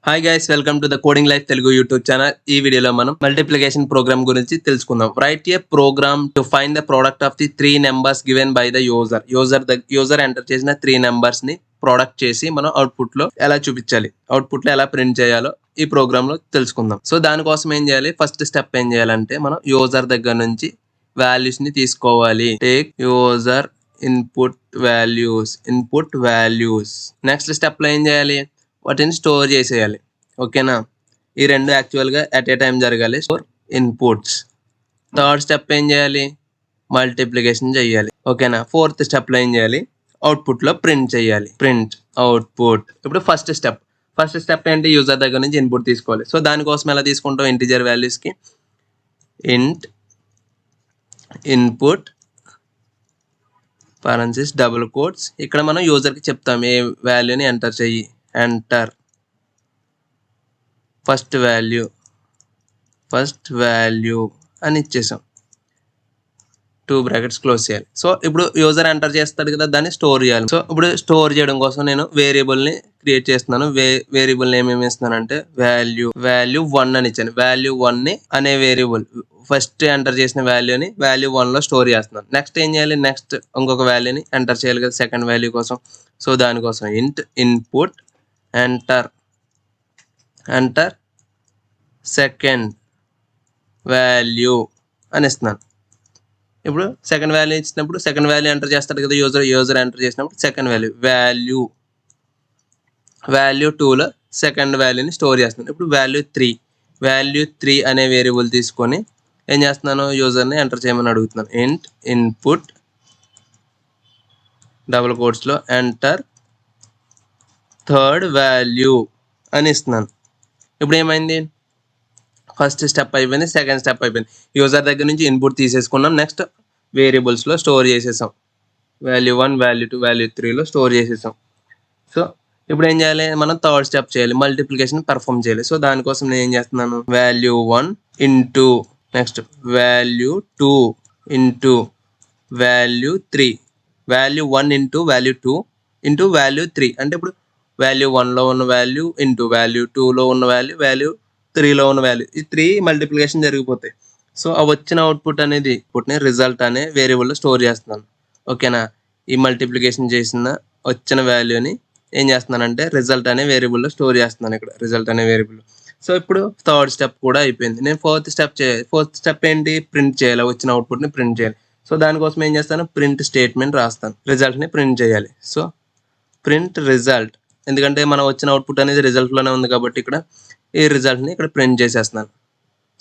Hi guys, welcome to the coding life Telugu YouTube channel. ఈ వీడియోలో మనం మల్టిప్లికేషన్ ప్రోగ్రామ్ గురించి తెలుసుకుందాం. Write a program to find the product of the 3 numbers given by the user enter చేసిన 3 numbers ని product చేసి మనం output లో ఎలా చూపించాలి, అవుట్పుట్ లో ఎలా ప్రింట్ చేయాలో ఈ ప్రోగ్రామ్ లో తెలుసుకుందాం. సో దానికోసం ఏం చేయాలి, ఫస్ట్ స్టెప్ ఏం చేయాలంటే మనం యూజర్ దగ్గర నుంచి వాల్యూస్ ని తీసుకోవాలి. Take user input values. Next step లో ఏం చేయాలి, వాటిని స్టోర్ చేసేయాలి. ఓకేనా, ఈ రెండు యాక్చువల్గా అట్ ఏ టైం జరగాలి. Store inputs. థర్డ్ స్టెప్ ఏం చేయాలి, మల్టిప్లికేషన్ చేయాలి. ఓకేనా, ఫోర్త్ స్టెప్లో ఏం చేయాలి, అవుట్పుట్లో ప్రింట్ చేయాలి. Print output. ఇప్పుడు ఫస్ట్ స్టెప్ ఏంటి, యూజర్ దగ్గర నుంచి ఇన్పుట్ తీసుకోవాలి. సో దానికోసం ఎలా తీసుకుంటాం, ఇంటిజర్ వాల్యూస్కి ఇంట్ ఇన్పుట్ పారెంథసిస్ డబుల్ కోట్స్. ఇక్కడ మనం యూజర్కి చెప్తాం ఏ వాల్యూని ఎంటర్ చెయ్యి. ఎంటర్ ఫస్ట్ వాల్యూ అని ఇచ్చేసాం. 2 బ్రాకెట్స్ క్లోజ్ చేయాలి. సో ఇప్పుడు యూజర్ ఎంటర్ చేస్తాడు కదా, దాన్ని స్టోర్ చేయాలి. సో ఇప్పుడు స్టోర్ చేయడం కోసం నేను వేరియబుల్ని క్రియేట్ చేస్తున్నాను. వేరియబుల్ నేమ్ ఏమి ఇస్తున్నానంటే వాల్యూ 1 అని ఇచ్చాను. వాల్యూ 1ని అనే వేరియబుల్ ఫస్ట్ ఎంటర్ చేసిన వాల్యూని వాల్యూ 1లో స్టోర్ చేస్తున్నాను. నెక్స్ట్ ఏం చేయాలి, నెక్స్ట్ ఇంకొక వాల్యూని ఎంటర్ చేయాలి కదా సెకండ్ వాల్యూ కోసం. సో దానికోసం ఇంట్ ఇన్పుట్ ఎంటర్ సెకండ్ వాల్యూ అని ఇస్తున్నాను. ఇప్పుడు సెకండ్ వాల్యూ ఇచ్చినప్పుడు సెకండ్ వాల్యూ ఎంటర్ చేస్తాడు కదా యూజర్ ఎంటర్ చేసినప్పుడు సెకండ్ వాల్యూ 2లో సెకండ్ వాల్యూని స్టోర్ చేస్తున్నాను. ఇప్పుడు వాల్యూ 3 అనే వేరియబుల్ తీసుకొని ఏం చేస్తున్నాను, యూజర్ని ఎంటర్ చేయమని అడుగుతున్నాను. ఇంట్ ఇన్పుట్ డబుల్ కోట్స్లో ఎంటర్ థర్డ్ వాల్యూ అని ఇస్తున్నాను. ఇప్పుడు ఏమైంది, ఫస్ట్ స్టెప్ అయిపోయింది, సెకండ్ స్టెప్ అయిపోయింది. యూజర్ దగ్గర నుంచి ఇన్పుట్ తీసేసుకున్నాం, నెక్స్ట్ వేరియబుల్స్లో స్టోర్ చేసేసాం. వాల్యూ 1 వాల్యూ 2 వాల్యూ 3లో స్టోర్ చేసేసాం. సో ఇప్పుడు ఏం చేయాలి, మనం థర్డ్ స్టెప్ చేయాలి, మల్టిప్లికేషన్ పర్ఫామ్ చేయాలి. సో దానికోసం నేను ఏం చేస్తున్నాను, value 1 into next value 2 into value 3. Value 1 into value 2 into value 3 అంటే ఇప్పుడు వాల్యూ 1లో ఉన్న వాల్యూ ఇంటూ వాల్యూ 2లో ఉన్న వాల్యూ 3లో ఉన్న వాల్యూ, ఈ 3 మల్టిప్లికేషన్ జరిగిపోతాయి. సో ఆ వచ్చిన అవుట్పుట్ అనేది రిజల్ట్ అనే వేరియబుల్లో స్టోర్ చేస్తున్నాను. ఓకేనా, ఈ మల్టిప్లికేషన్ చేసిన వచ్చిన వాల్యూని ఏం చేస్తున్నానంటే రిజల్ట్ అనే వేరియబుల్లో స్టోర్ చేస్తున్నాను, ఇక్కడ రిజల్ట్ అనే వేరియబుల్. సో ఇప్పుడు థర్డ్ స్టెప్ కూడా అయిపోయింది. నేను ఫోర్త్ స్టెప్ ఏంటి, ప్రింట్ చేయాలి, వచ్చిన అవుట్పుట్ని ప్రింట్ చేయాలి. సో దానికోసం ఏం చేస్తాను, ప్రింట్ స్టేట్మెంట్ రాస్తాను, రిజల్ట్ని ప్రింట్ చేయాలి. సో ప్రింట్ రిజల్ట్, ఎందుకంటే మనం వచ్చిన అవుట్పుట్ అనేది రిజల్ట్లోనే ఉంది కాబట్టి ఇక్కడ ఈ రిజల్ట్ని ఇక్కడ ప్రింట్ చేసేస్తున్నాను.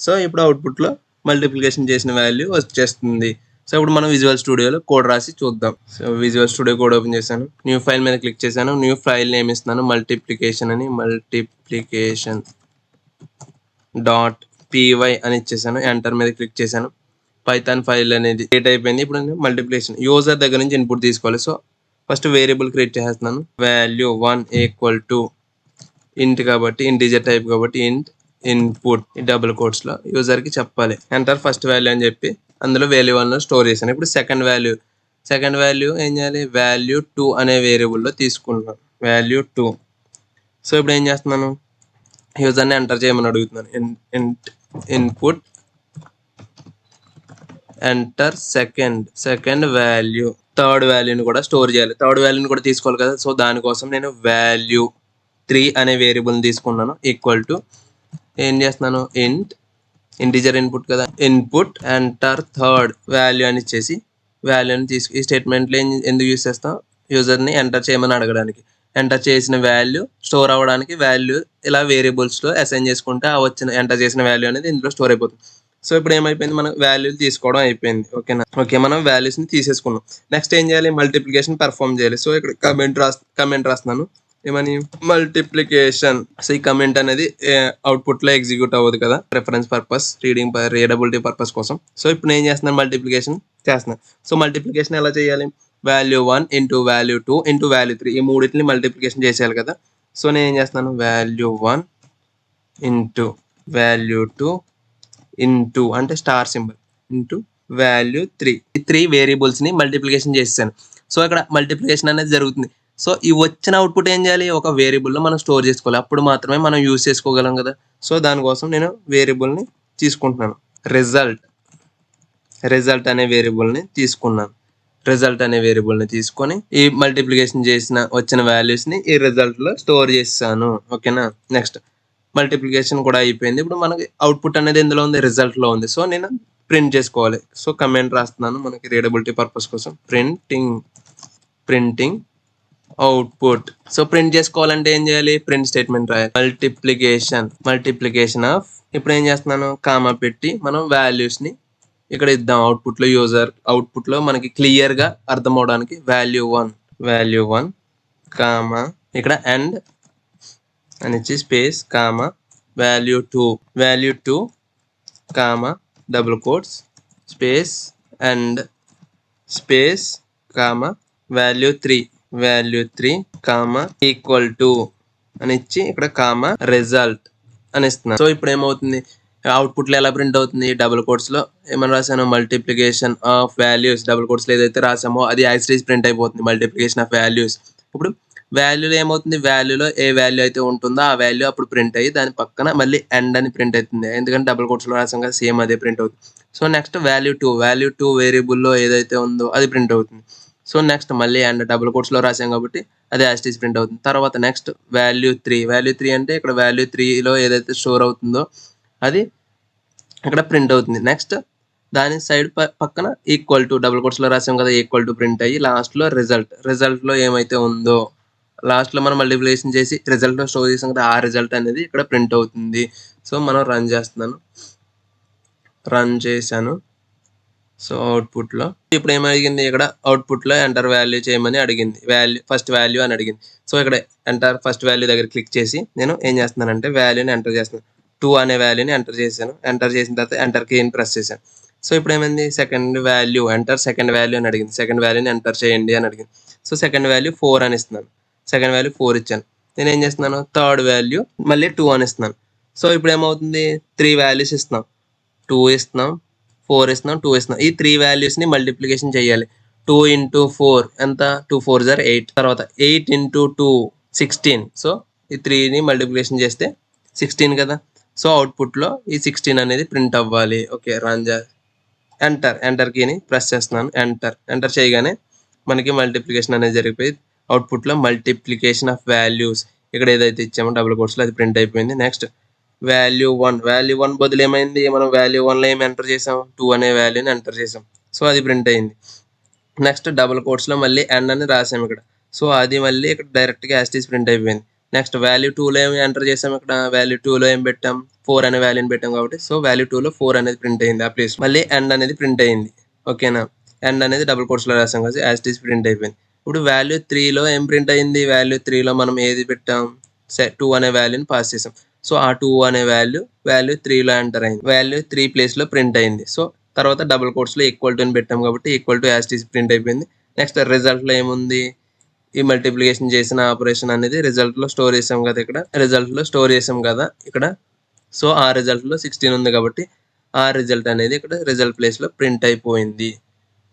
సో ఇప్పుడు అవుట్పుట్లో మల్టిప్లికేషన్ చేసిన వాల్యూ వచ్చేస్తుంది. సో ఇప్పుడు మనం విజువల్ స్టూడియోలో కోడ్ రాసి చూద్దాం. So visual studio code open చేశాను, న్యూ ఫైల్ మీద క్లిక్ చేశాను, న్యూ ఫైల్ నేమ్ ఇస్తున్నాను మల్టిప్లికేషన్ .py అని ఇచ్చేసాను. ఎంటర్ మీద క్లిక్ చేశాను, పైథాన్ ఫైల్ అనేది క్రియేట్ అయిపోయింది. ఇప్పుడు నేను మల్టిప్లికేషన్ యూజర్ దగ్గర నుంచి ఇన్పుట్ తీసుకోవాలి. సో ఫస్ట్ వేరియబుల్ క్రియేట్ చేస్తున్నాను, వాల్యూ 1 ఈక్వల్ టు ఇంట్ కాబట్టి ఇంటీజర్ టైప్ కాబట్టి ఇంట్ ఇన్పుట్ డబుల్ కోట్స్లో యూజర్కి చెప్పాలి. ఎంటర్ ఫస్ట్ వాల్యూ అని చెప్పి అందులో వాల్యూ 1లో స్టోర్ చేశాను. ఇప్పుడు సెకండ్ వాల్యూ ఏం చేయాలి, వాల్యూ 2 అనే వేరియబుల్లో తీసుకుంటున్నాను, వాల్యూ 2. సో ఇప్పుడు ఏం చేస్తున్నాను, యూజర్ని ఎంటర్ చేయమని అడుగుతున్నాను. Int input enter second value. Third వాల్యూని కూడా స్టోర్ చేయాలి, థర్డ్ వాల్యూని కూడా తీసుకోవాలి కదా. సో దానికోసం నేను వాల్యూ 3 అనే వేరియబుల్ని తీసుకున్నాను. ఈక్వల్ టు ఏం చేస్తున్నాను, ఇంటిజర్ ఇన్పుట్ కదా, ఇన్పుట్ ఎంటర్ థర్డ్ వాల్యూ అని ఇచ్చేసి వాల్యూని ఈ స్టేట్మెంట్లో ఎందుకు యూజ్ చేస్తాం, యూజర్ని ఎంటర్ చేయమని అడగడానికి. ఎంటర్ చేసిన వాల్యూ స్టోర్ అవ్వడానికి వాల్యూ ఇలా వేరియబుల్స్లో అసైన్ చేసుకుంటే ఆ వచ్చిన ఎంటర్ చేసిన వాల్యూ అనేది ఇందులో స్టోర్ అయిపోతుంది. సో ఇప్పుడు ఏమైపోయింది, మనం వాల్యూలు తీసుకోవడం అయిపోయింది. ఓకేనా, మనం వాల్యూస్ని తీసేసుకున్నాం. నెక్స్ట్ ఏం చేయాలి, మల్టిప్లికేషన్ పర్ఫామ్ చేయాలి. సో ఇక్కడ కమెంట్ రాస్తున్నాను, ఏమని, మల్టిప్లికేషన్. సో ఈ కమెంట్ అనేది అవుట్పుట్లో ఎగ్జిక్యూట్ అవ్వదు కదా, రెఫరెన్స్ పర్పస్, రీడబిలిటీ పర్పస్ కోసం. సో ఇప్పుడు నేను ఏం చేస్తున్నాను, మల్టిప్లికేషన్ చేస్తున్నాను. సో మల్టిప్లికేషన్ ఎలా చేయాలి, value 1 into value 2 into value 3 ఈ మూడింటిని మల్టిప్లికేషన్ చేసేయాలి కదా. సో నేను ఏం చేస్తున్నాను, వాల్యూ 1 ఇంటూ వాల్యూ 2 ఇంటూ అంటే స్టార్ సింబల్ ఇంటూ వాల్యూ 3, ఈ 3 వేరియబుల్స్ని మల్టిప్లికేషన్ చేసేసాను. సో ఇక్కడ మల్టిప్లికేషన్ అనేది జరుగుతుంది. సో ఈ వచ్చిన అవుట్పుట్ ఏం చేయాలి, ఒక వేరియబుల్లో మనం స్టోర్ చేసుకోవాలి, అప్పుడు మాత్రమే మనం యూజ్ చేసుకోగలం కదా. సో దానికోసం నేను వేరియబుల్ని తీసుకుంటున్నాను. రిజల్ట్ అనే వేరియబుల్ని తీసుకున్నాను. రిజల్ట్ అనే వేరియబుల్ని తీసుకొని ఈ మల్టిప్లికేషన్ చేసిన వచ్చిన వాల్యూస్ని ఈ రిజల్ట్లో స్టోర్ చేస్తాను. ఓకేనా. నెక్స్ట్ మల్టిప్లికేషన్ కూడా అయిపోయింది. ఇప్పుడు మనకి అవుట్పుట్ అనేది ఎందులో ఉంది, రిజల్ట్లో ఉంది. సో నేను ప్రింట్ చేసుకోవాలి. సో కమెంట్ రాస్తున్నాను మనకి రీడబిలిటీ పర్పస్ కోసం. Printing output. సో ప్రింట్ చేసుకోవాలంటే ఏం చేయాలి, ప్రింట్ స్టేట్మెంట్ రాయాలి. మల్టిప్లికేషన్ ఆఫ్, ఇప్పుడు ఏం చేస్తున్నాను, కామా పెట్టి మనం వాల్యూస్ని ఇక్కడ ఇద్దాం. అవుట్పుట్లో మనకి క్లియర్గా అర్థం అవడానికి వాల్యూ 1 కామా ఇక్కడ అండ్ అని ఇచ్చి space comma value 2 comma double quotes space and space comma value 3 comma equal to అని ఇచ్చి ఇక్కడ కామా రిజల్ట్ అని ఇస్తున్నాను. సో ఇప్పుడు ఏమవుతుంది, అవుట్పుట్లో ఎలా ప్రింట్ అవుతుంది, డబుల్ కోట్స్లో ఏమని రాశాను, మల్టిప్లికేషన్ ఆఫ్ వాల్యూస్. డబుల్ కోట్స్లో ఏదైతే రాసామో అది యాజ్ ఇట్ ఈజ్ ప్రింట్ అయిపోతుంది, మల్టిప్లికేషన్ ఆఫ్ వాల్యూస్. ఇప్పుడు వాల్యూలో ఏమవుతుంది, వాల్యూలో ఏ వాల్యూ అయితే ఉంటుందో ఆ వాల్యూ అప్పుడు ప్రింట్ అయ్యి దాని పక్కన మళ్ళీ ఎండ్ అని ప్రింట్ అవుతుంది, ఎందుకంటే డబుల్ కోట్స్లో రాసాం కదా, సేమ్ అదే ప్రింట్ అవుతుంది. సో నెక్స్ట్ వాల్యూ 2 వేరియబుల్లో ఏదైతే ఉందో అది ప్రింట్ అవుతుంది. సో నెక్స్ట్ మళ్ళీ అండ్ డబుల్ కోట్స్లో రాసాం కాబట్టి అది యాజ్ ఇట్ ఈజ్ ప్రింట్ అవుతుంది. తర్వాత నెక్స్ట్ వాల్యూ 3 అంటే ఇక్కడ వాల్యూ 3లో ఏదైతే స్టోర్ అవుతుందో అది ఇక్కడ ప్రింట్ అవుతుంది. నెక్స్ట్ దాని సైడ్ పక్కన ఈక్వల్ టు, డబుల్ కోట్స్లో రాసాం కదా, ఈక్వల్ టు ప్రింట్ అయ్యి లాస్ట్లో రిజల్ట్లో ఏమైతే ఉందో, లాస్ట్లో మనం మల్టిప్లికేషన్ చేసి రిజల్ట్లో స్టోర్ చేసాం కదా, ఆ రిజల్ట్ అనేది ఇక్కడ ప్రింట్ అవుతుంది. సో మనం రన్ చేశాను. సో అవుట్పుట్లో ఇప్పుడు ఏమడిగింది, ఇక్కడ అవుట్పుట్లో ఎంటర్ వాల్యూ చేయమని అడిగింది, ఫస్ట్ వాల్యూ అని అడిగింది. సో ఇక్కడ ఎంటర్ ఫస్ట్ వాల్యూ దగ్గర క్లిక్ చేసి నేను ఏం చేస్తున్నానంటే వాల్యూని ఎంటర్ చేస్తున్నాను. 2 అనే వాల్యూని ఎంటర్ చేశాను. ఎంటర్ చేసిన తర్వాత ఎంటర్ కీని ప్రెస్ చేశాను. సో ఇప్పుడు ఏమైంది, సెకండ్ వాల్యూ అని అడిగింది. సెకండ్ వాల్యూని ఎంటర్ చేయండి అని అడిగింది. సో సెకండ్ వాల్యూ 4 అని ఇస్తున్నాను. సెకండ్ వాల్యూ 4 ఇచ్చాను. నేను ఏం చేస్తున్నాను, థర్డ్ వాల్యూ మళ్ళీ 2 అని ఇస్తున్నాను. సో ఇప్పుడు ఏమవుతుంది, 3 వాల్యూస్ ఇస్తున్నాం, 2 ఇస్తున్నాం, 4 ఇస్తున్నాం, 2 ఇస్తున్నాం. ఈ 3 వాల్యూస్ని మల్టిప్లికేషన్ చేయాలి. 2 into 4 ఎంత, 2 4s are 8. తర్వాత 8 into 2 16. సో ఈ 3ని మల్టిప్లికేషన్ చేస్తే 16 కదా. సో అవుట్పుట్లో ఈ 16 అనేది ప్రింట్ అవ్వాలి. ఓకే, ఎంటర్ కీని ప్రెస్ చేస్తున్నాను. ఎంటర్ చేయగానే మనకి మల్టిప్లికేషన్ అనేది జరిగిపోయి అవుట్పుట్లో మల్టిప్లికేషన్ ఆఫ్ వాల్యూస్ ఇక్కడ ఏదైతే ఇచ్చామో డబుల్ కోట్స్లో అది ప్రింట్ అయిపోయింది. నెక్స్ట్ వాల్యూ 1 బదులు ఏమైంది, మనం వాల్యూ 1లో ఏమి ఎంటర్ చేసాం, 2 అనే వాల్యూని ఎంటర్ చేసాం. సో అది ప్రింట్ అయింది. నెక్స్ట్ డబుల్ కోట్స్లో మళ్ళీ ఎండ్ అని రాసాం ఇక్కడ. సో అది మళ్ళీ ఇక్కడ డైరెక్ట్గా యాజ్ ఇట్ ఈజ్ ప్రింట్ అయిపోయింది. నెక్స్ట్ వాల్యూ 2లో ఏమి ఎంటర్ చేసాం, ఇక్కడ వాల్యూ 2లో ఏం పెట్టాం, 4 అనే వాల్యూని పెట్టాం కాబట్టి సో వాల్యూ 2లో 4 అనేది ప్రింట్ అయింది. ఆ ప్లేస్ మళ్ళీ ఎండ్ అనేది ప్రింట్ అయింది. ఓకేనా, ఎండ్ అనేది డబుల్ కోట్స్లో రాసాం కదా, యాజ్ ఇట్ ఈజ్ ప్రింట్ అయిపోయింది. ఇప్పుడు వాల్యూ 3లో ఏం ప్రింట్ అయింది, వాల్యూ 3లో మనం ఏది పెట్టాం, 2 అనే వాల్యూని పాస్ చేసాం. సో ఆ 2 అనే వాల్యూ 3లో ఎంటర్ అయింది, వాల్యూ 3 ప్లేస్లో ప్రింట్ అయింది. సో తర్వాత డబుల్ కోట్స్లో ఈక్వల్ టు అని పెట్టాం కాబట్టి equal to as it is print అయిపోయింది. నెక్స్ట్ రిజల్ట్లో ఏముంది, ఈ మల్టిప్లికేషన్ చేసిన ఆపరేషన్ అనేది రిజల్ట్లో స్టోర్ చేసాం కదా, ఇక్కడ సో ఆ రిజల్ట్లో 16 ఉంది కాబట్టి ఆ రిజల్ట్ అనేది ఇక్కడ రిజల్ట్ ప్లేస్లో ప్రింట్ అయిపోయింది.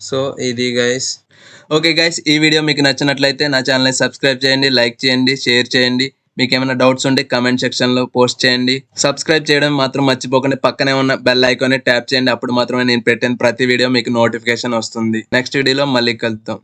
సో ఇది గైస్. ఓకే గైస్, ఈ వీడియో మీకు నచ్చినట్లయితే నా ఛానల్ని సబ్స్క్రైబ్ చేయండి, లైక్ చేయండి, షేర్ చేయండి. మీకు ఏమైనా డౌట్స్ ఉంటే కమెంట్ సెక్షన్లో పోస్ట్ చేయండి. సబ్స్క్రైబ్ చేయడం మాత్రం మర్చిపోకండి. పక్కనే ఉన్న బెల్ ఐకాన్ని ట్యాప్ చేయండి, అప్పుడు మాత్రమే నేను పెట్టిన ప్రతి వీడియో మీకు నోటిఫికేషన్ వస్తుంది. నెక్స్ట్ వీడియోలో మళ్ళీ కలుద్దాం.